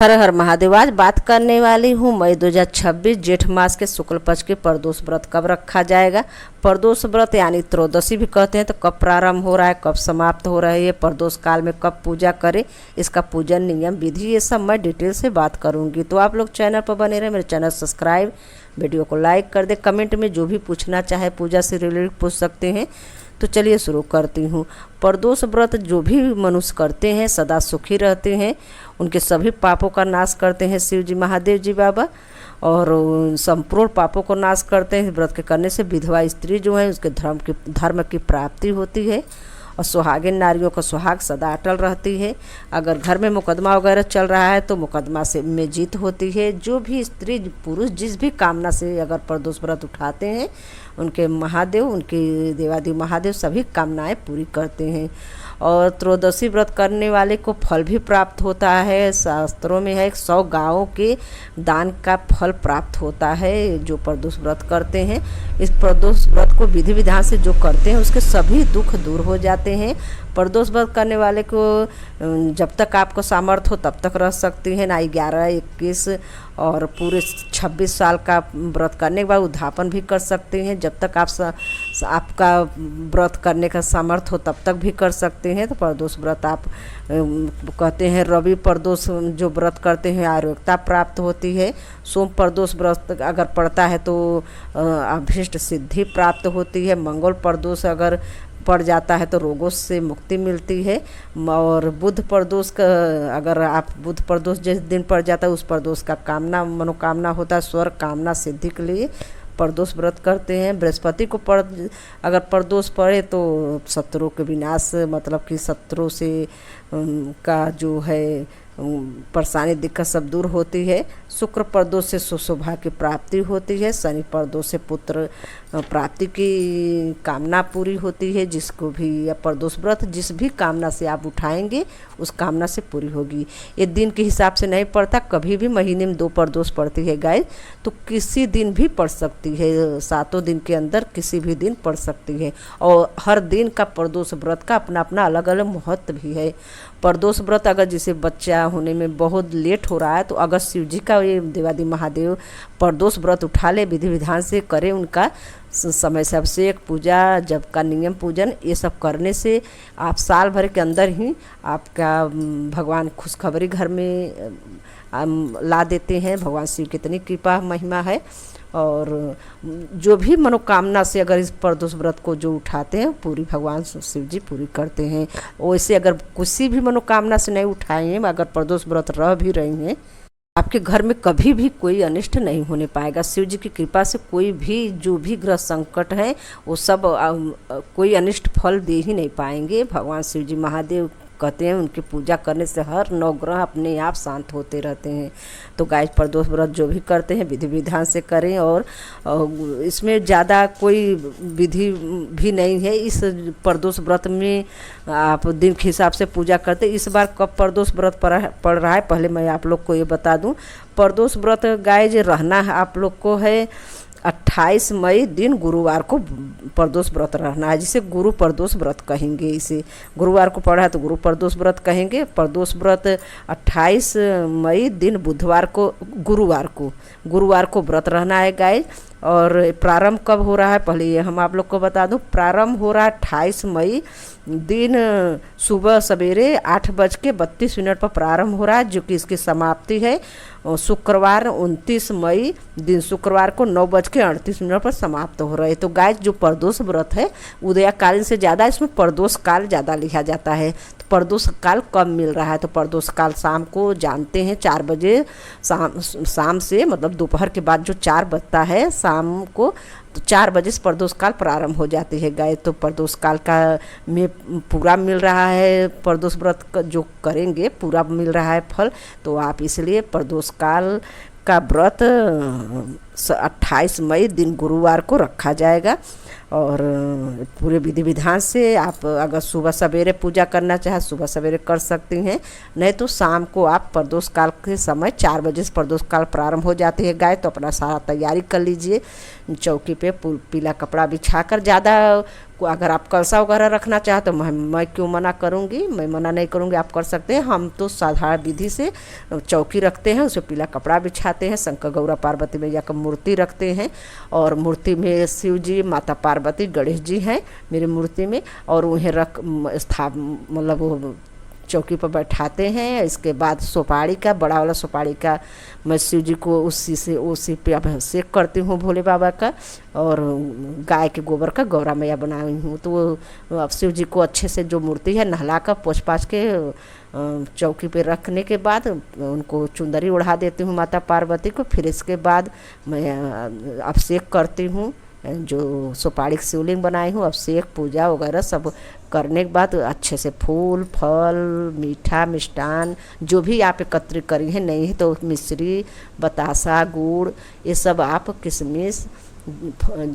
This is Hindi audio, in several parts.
हर हर महादेव। आज बात करने वाली हूँ मई 2026 जेठ मास के शुक्ल पक्ष के प्रदोष व्रत कब रखा जाएगा। प्रदोष व्रत यानी त्रयोदशी भी कहते हैं, तो कब प्रारंभ हो रहा है, कब समाप्त हो रहा है, ये प्रदोष काल में कब पूजा करें, इसका पूजन नियम विधि, ये सब मैं डिटेल से बात करूँगी। तो आप लोग चैनल पर बने रहे, मेरे चैनल सब्सक्राइब, वीडियो को लाइक कर दे, कमेंट में जो भी पूछना चाहे पूजा से रिलेटेड पूछ सकते हैं। तो चलिए शुरू करती हूँ। प्रदोष व्रत जो भी मनुष्य करते हैं सदा सुखी रहते हैं, उनके सभी पापों का नाश करते हैं शिव जी महादेव जी बाबा, और संपूर्ण पापों को नाश करते हैं। व्रत के करने से विधवा स्त्री जो है उसके धर्म की प्राप्ति होती है, और सुहागिन नारियों का सुहाग सदा अटल रहती है। अगर घर में मुकदमा वगैरह चल रहा है तो मुकदमा से में जीत होती है। जो भी स्त्री पुरुष जिस भी कामना से अगर प्रदोष व्रत उठाते हैं, उनके महादेव, उनके देवादेव महादेव सभी कामनाएं पूरी करते हैं। और त्रयोदशी व्रत करने वाले को फल भी प्राप्त होता है। शास्त्रों में है 100 गायों के दान का फल प्राप्त होता है जो प्रदोष व्रत करते हैं। इस प्रदोष व्रत को विधि विधान से जो करते हैं उसके सभी दुख दूर हो जाते हैं। प्रदोष व्रत करने वाले को जब तक आपको सामर्थ्य हो तब तक रह सकती है, ना 11, 21 और पूरे 26 साल का व्रत करने के बाद उद्यापन भी कर सकते हैं। जब तक आपका व्रत करने का सामर्थ्य हो तब तक भी कर सकते हैं। तो प्रदोष व्रत आप कहते हैं रवि प्रदोष जो व्रत करते हैं आरोग्यता प्राप्त होती है। सोम प्रदोष व्रत अगर पड़ता है तो अभीष्ट सिद्धि प्राप्त होती है। मंगल प्रदोष अगर पड़ जाता है तो रोगों से मुक्ति मिलती है। और बुध प्रदोष का अगर आप बुध प्रदोष जिस दिन पड़ जाता है उस प्रदोष का मनोकामना होता है स्वर्ग कामना सिद्धि के लिए प्रदोष व्रत करते हैं। बृहस्पति को अगर प्रदोष पड़े तो शत्रु के विनाश, मतलब कि शत्रु से का जो है परेशानी दिक्कत सब दूर होती है। शुक्र प्रदोष से सुशोभा की प्राप्ति होती है। शनि प्रदोष से पुत्र प्राप्ति की कामना पूरी होती है। जिसको भी या प्रदोष व्रत जिस भी कामना से आप उठाएंगे उस कामना से पूरी होगी। ये दिन के हिसाब से नहीं पड़ता, कभी भी महीने में 2 प्रदोष पड़ती है गाय, तो किसी दिन भी पड़ सकती है, 7 दिन के अंदर किसी भी दिन पड़ सकती है। और हर दिन का प्रदोष व्रत का अपना अपना अलग अलग महत्व भी है। प्रदोष व्रत अगर जिसे बच्चा होने में बहुत लेट हो रहा है तो अगर शिव जी का ये देवादी महादेव प्रदोष व्रत उठा ले, विधि विधान से करे, उनका समय से अभिषेक पूजा जप का नियम पूजन ये सब करने से आप साल भर के अंदर ही आपका भगवान खुशखबरी घर में ला देते हैं। भगवान शिव की इतनी कृपा महिमा है। और जो भी मनोकामना से अगर इस प्रदोष व्रत को जो उठाते हैं पूरी भगवान शिव जी पूरी करते हैं। वैसे अगर किसी भी मनोकामना से नहीं उठाए अगर प्रदोष व्रत रह भी रही हैं, आपके घर में कभी भी कोई अनिष्ट नहीं होने पाएगा। शिव जी की कृपा से कोई भी जो भी ग्रह संकट है वो सब कोई अनिष्ट फल दे ही नहीं पाएंगे। भगवान शिव जी महादेव कहते हैं उनकी पूजा करने से हर 9 ग्रह अपने आप शांत होते रहते हैं। तो गाय प्रदोष व्रत जो भी करते हैं विधि विधान से करें, और इसमें ज़्यादा कोई विधि भी नहीं है। इस प्रदोष व्रत में आप दिन के हिसाब से पूजा करते। इस बार कब प्रदोष व्रत पड़ रहा है पहले मैं आप लोग को ये बता दूं। प्रदोष व्रत गाय जो रहना है आप लोग को है 28 मई दिन गुरुवार को प्रदोष व्रत रहना है, जिसे गुरु प्रदोष व्रत कहेंगे। इसे गुरुवार को पड़ा है तो गुरु प्रदोष व्रत कहेंगे। प्रदोष व्रत 28 मई दिन बुधवार को गुरुवार को व्रत रहना है गाय। और प्रारंभ कब हो रहा है पहले ये हम आप लोग को बता दूं। प्रारंभ हो रहा है 28 मई दिन सुबह सवेरे 8:32 पर प्रारंभ हो रहा है, जो कि इसकी समाप्ति है शुक्रवार 29 मई दिन शुक्रवार को 9:38 पर समाप्त हो रहा है। तो गाय जो प्रदोष व्रत है उदयकालीन से ज़्यादा इसमें प्रदोष काल ज़्यादा लिखा जाता है। तो प्रदोष काल कब मिल रहा है तो प्रदोष काल शाम को जानते हैं 4 बजे शाम से, मतलब दोपहर के बाद जो 4 बजता है शाम को, तो 4 बजे से प्रदोष काल प्रारंभ हो जाती है गाय। तो प्रदोष काल का में पूरा मिल रहा है, प्रदोष व्रत जो करेंगे पूरा मिल रहा है फल। तो आप इसलिए प्रदोष काल का व्रत 28 मई दिन गुरुवार को रखा जाएगा। और पूरे विधि विधान से आप अगर सुबह सवेरे पूजा करना चाहे सुबह सवेरे कर सकती हैं, नहीं तो शाम को आप प्रदोष काल के समय 4 बजे से प्रदोष काल प्रारंभ हो जाती है गाय। तो अपना सारा तैयारी कर लीजिए, चौकी पे पीला कपड़ा बिछाकर। ज़्यादा अगर आप कलसा वगैरह रखना चाहे तो मैं क्यों मना करूँगी, मैं मना नहीं करूँगी, आप कर सकते हैं। हम तो साधारण विधि से चौकी रखते हैं, उसे पीला कपड़ा बिछाते हैं, शंकर गौरा पार्वती मैया का मूर्ति रखते हैं और मूर्ति में शिव जी, माता पार्वती, गणेश जी हैं मेरी मूर्ति में, और उन्हें रख मतलब वो चौकी पर बैठाते हैं। इसके बाद सुपारी का, बड़ा वाला सुपारी का मैं शिव जी को उसी पे अभिषेक करती हूँ भोले बाबा का, और गाय के गोबर का गौरा मैया बनाई हूँ। तो वो शिव जी को अच्छे से जो मूर्ति है नहला कर पोंछ पाछ के चौकी पे रखने के बाद उनको चुंदरी ओढ़ा देती हूँ माता पार्वती को। फिर इसके बाद मैं अभिषेक करती हूँ, जो सुपारी की शिवलिंग बनाई हूँ, अभिषेक पूजा वगैरह सब करने के बाद अच्छे से फूल फल मीठा मिष्ठान जो भी आप एकत्रित करी हैं, नहीं है तो मिश्री बतासा गुड़ ये सब आप किशमिश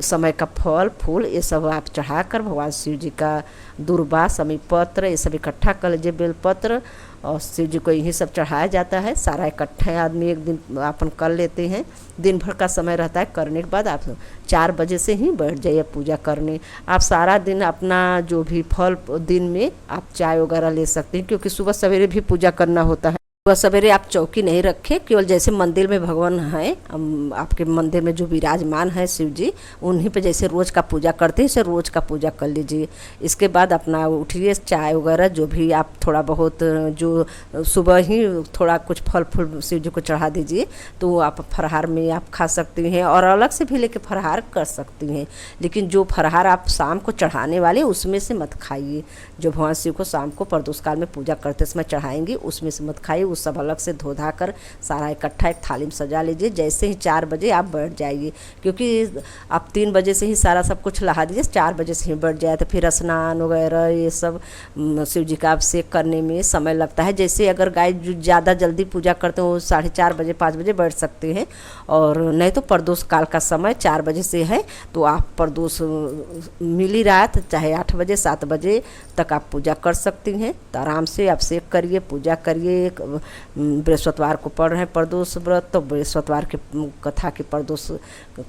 समय का फल फूल ये सब आप चढ़ाकर भगवान शिव जी का दूर्बा समी पत्र ये सब इकट्ठा कर लीजिए, बेलपत्र, और शिव जी को यही सब चढ़ाया जाता है। सारा इकट्ठा आदमी एक दिन अपन कर लेते हैं, दिन भर का समय रहता है। करने के बाद आप 4 बजे से ही बैठ जाइए पूजा करने। आप सारा दिन अपना जो भी फल दिन में आप चाय वगैरह ले सकते हैं, क्योंकि सुबह सवेरे भी पूजा करना होता है। सुबह सवेरे आप चौकी नहीं रखें, केवल जैसे मंदिर में भगवान हैं, आपके मंदिर में जो विराजमान है शिव जी, उन्हीं पे जैसे रोज़ का पूजा करते हैं इसे रोज़ का पूजा कर लीजिए। इसके बाद अपना उठिए, चाय वगैरह जो भी आप थोड़ा बहुत जो सुबह ही थोड़ा कुछ फल फूल शिव जी को चढ़ा दीजिए, तो आप फराहार में आप खा सकती हैं और अलग से भी लेके फराहार कर सकती हैं। लेकिन जो फराहार आप शाम को चढ़ाने वाले उसमें से मत खाइए, जो भगवान शिव को शाम को प्रदोष काल में पूजा करते समय चढ़ाएंगे उसमें से मत खाइए। उस सब अलग से धो धा कर सारा इकट्ठा एक थाली में सजा लीजिए। जैसे ही 4 बजे आप बैठ जाइए, क्योंकि आप 3 बजे से ही सारा सब कुछ लहा दीजिए, 4 बजे से ही बैठ जाए तो फिर स्नान वगैरह ये सब शिव जी का अभिषेक करने में समय लगता है। जैसे अगर गाय ज़्यादा जल्दी पूजा करते हो वो 4:30 बजे 5 बजे बैठ सकते हैं, और नहीं तो प्रदोष काल का समय 4 बजे से है, तो आप प्रदोष मिली रात चाहे 8 बजे 7 बजे तक आप पूजा कर सकती हैं। तो आराम से अभिषेक करिए, पूजा करिए। बृहस्पतिवार को पढ़ रहे हैं प्रदोष व्रत, तो बृहस्पतिवार के कथा की प्रदोष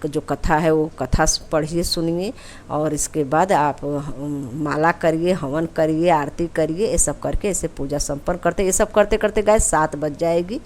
जो कथा है वो कथा पढ़िए सुनिए, और इसके बाद आप माला करिए, हवन करिए, आरती करिए। ये सब करके ऐसे पूजा संपन्न करते, ये सब करते करते गाय 7 बज जाएगी।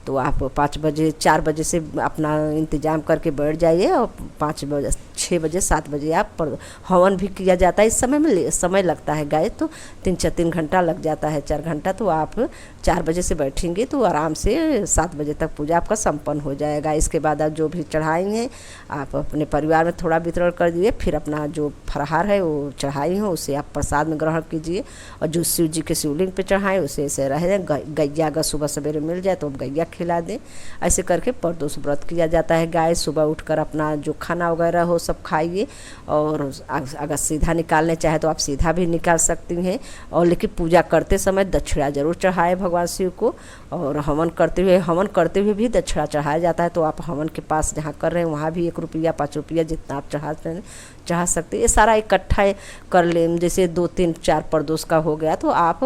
तो आप 5 बजे 4 बजे से अपना इंतज़ाम करके बैठ जाइए, और 5 बजे 6 बजे 7 बजे आप हवन भी किया जाता है। इस समय में समय लगता है गाय, तो 3 घंटा लग जाता है, 4 घंटा। तो आप 4 बजे से बैठेंगे तो आराम से 7 बजे तक पूजा आपका संपन्न हो जाएगा। इसके बाद आप जो भी चढ़ाई हैं आप अपने परिवार में थोड़ा वितरण कर दीजिए, फिर अपना जो फराहार है वो चढ़ाई हो उसे आप प्रसाद में ग्रहण कीजिए, और जो शिव जी के शिवलिंग पे चढ़ाएँ उसे ऐसे रहे। गैया अगर सुबह सवेरे मिल जाए तो गैया खिला दें। ऐसे करके प्रदोष व्रत किया जाता है। गाय सुबह उठकर अपना जो खाना वगैरह हो सब खाइए, और अगर सीधा निकालने चाहे तो आप सीधा भी निकाल सकती हैं, और लेकिन पूजा करते समय दक्षिणा जरूर चढ़ाए भगवान शिव को। और हवन करते हुए भी दक्षिणा चढ़ाया जाता है। तो आप हवन के पास जहाँ कर रहे हैं वहाँ भी 1 रुपया 5 रुपया जितना आप चढ़ा सकते हैं। ये सारा इकट्ठा कर लें। जैसे 2 3 4 प्रदोष का हो गया तो आप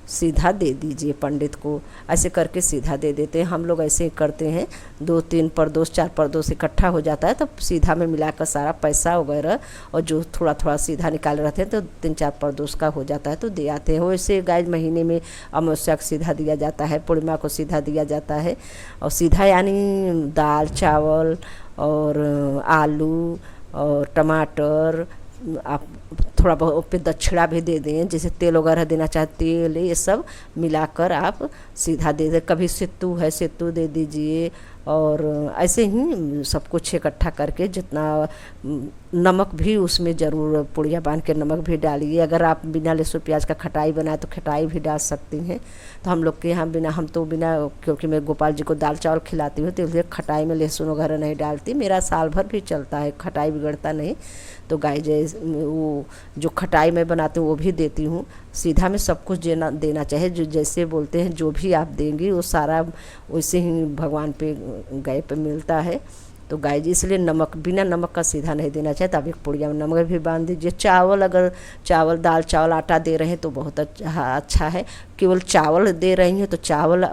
सीधा दे दीजिए पंडित को, ऐसे करके सीधा दे देते हैं। हम लोग ऐसे ही करते हैं, 2 3 प्रदोष 4 प्रदोष इकट्ठा हो जाता है तो सीधा में मिलाकर सारा पैसा वगैरह, और जो थोड़ा थोड़ा सीधा निकाले रहते हैं तो 3 4 प्रदोष का हो जाता है तो दे आते हैं। वैसे गाय महीने में अमावस्या को सीधा दिया जाता है, पूर्णिमा को सीधा दिया जाता है। और सीधा यानी दाल चावल और आलू और टमाटर, आप थोड़ा बहुत पे दक्षिणा भी दे दें, जैसे तेल वगैरह देना चाहे तेल, ये सब मिलाकर आप सीधा दे दें। कभी सत्तू है सत्तू दे दीजिए, और ऐसे ही सब कुछ इकट्ठा करके जितना नमक भी उसमें ज़रूर पुड़िया बांध के नमक भी डालिए। अगर आप बिना लहसुन प्याज का खटाई बनाए तो खटाई भी डाल सकती हैं। तो हम लोग के यहाँ हम तो बिना, क्योंकि मैं गोपाल जी को दाल चावल खिलाती हूँ तो इसलिए खटाई में लहसुन वगैरह नहीं डालती। मेरा साल भर भी चलता है, खटाई बिगड़ता नहीं। तो गाय वो जो खटाई मैं बनाती हूँ वो भी देती हूँ। सीधा में सब कुछ देना चाहिए, जो जैसे बोलते हैं जो भी आप देंगी वो सारा वैसे ही भगवान पे गाय पे मिलता है। तो गाय जी इसलिए नमक, बिना नमक का सीधा नहीं देना चाहिए। तो आप एक पुड़िया में नमक भी बांध दीजिए। चावल, अगर चावल दाल चावल आटा दे रहे हैं तो बहुत अच्छा है। केवल चावल दे रही हैं तो चावल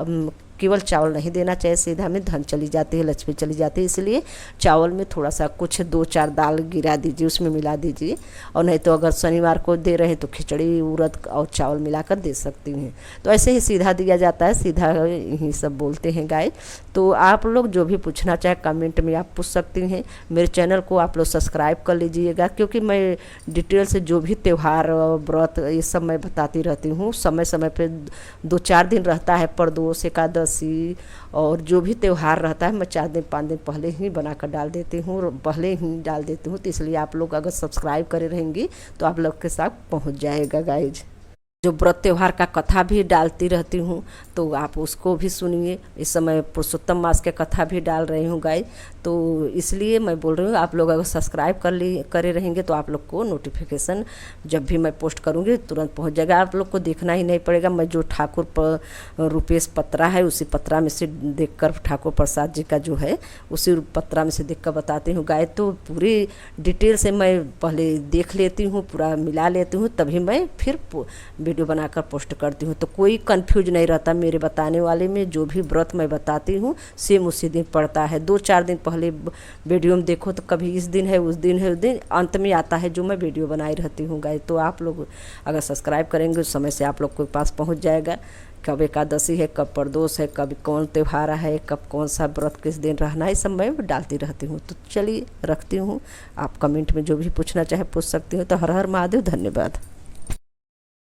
केवल चावल नहीं देना चाहिए सीधा में, धन चली जाती है, लक्ष्मी चली जाती है, इसलिए चावल में थोड़ा सा कुछ 2-4 दाल गिरा दीजिए, उसमें मिला दीजिए। और नहीं तो अगर शनिवार को दे रहे हैं तो खिचड़ी उड़द और चावल मिलाकर दे सकती हैं। तो ऐसे ही सीधा दिया जाता है, सीधा यही सब बोलते हैं गाय। तो आप लोग जो भी पूछना चाहे कमेंट में आप पूछ सकती हैं। मेरे चैनल को आप लोग सब्सक्राइब कर लीजिएगा, क्योंकि मैं डिटेल से जो भी त्यौहार व्रत ये सब मैं बताती रहती हूँ। समय समय पे 2-4 दिन रहता है प्रदोष, एकादशी और जो भी त्यौहार रहता है मैं 4 दिन 5 दिन पहले ही बनाकर डाल देती हूँ, पहले ही डाल देती हूँ। तो इसलिए आप लोग अगर सब्सक्राइब करे रहेंगी तो आप लोग के साथ पहुँच जाएगा गाइज। जो व्रत त्यौहार का कथा भी डालती रहती हूँ, तो आप उसको भी सुनिए। इस समय पुरुषोत्तम मास के कथा भी डाल रही हूँ गाइज। तो इसलिए मैं बोल रही हूँ आप लोग अगर सब्सक्राइब करे रहेंगे तो आप लोग को नोटिफिकेशन जब भी मैं पोस्ट करूँगी तुरंत पहुँच जाएगा। आप लोग को देखना ही नहीं पड़ेगा। मैं जो ठाकुर रुपेश पत्रा है उसी पत्रा में से देखकर, ठाकुर प्रसाद जी का जो है उसी पत्रा में से देखकर बताती हूँ गाइज। तो पूरी डिटेल से मैं पहले देख लेती हूँ, पूरा मिला लेती हूँ, तभी मैं फिर वीडियो बनाकर पोस्ट करती हूँ। तो कोई कंफ्यूज नहीं रहता मेरे बताने वाले में। जो भी व्रत मैं बताती हूँ सेम उसी दिन पड़ता है। 2-4 दिन पहले वीडियो में देखो तो कभी इस दिन है, उस दिन है, उस दिन अंत में आता है जो मैं वीडियो बनाई रहती हूँ गाइस। तो आप लोग अगर सब्सक्राइब करेंगे उस समय से आप लोग के पास पहुँच जाएगा। कब एकादशी है, कब प्रदोष है, कब कौन त्यौहार है, कब कौन सा व्रत किस दिन रहना है, सब मैं डालती रहती हूँ। तो चलिए रखती हूँ। आप कमेंट में जो भी पूछना चाहे पूछ सकती हो। तो हर हर महादेव, धन्यवाद।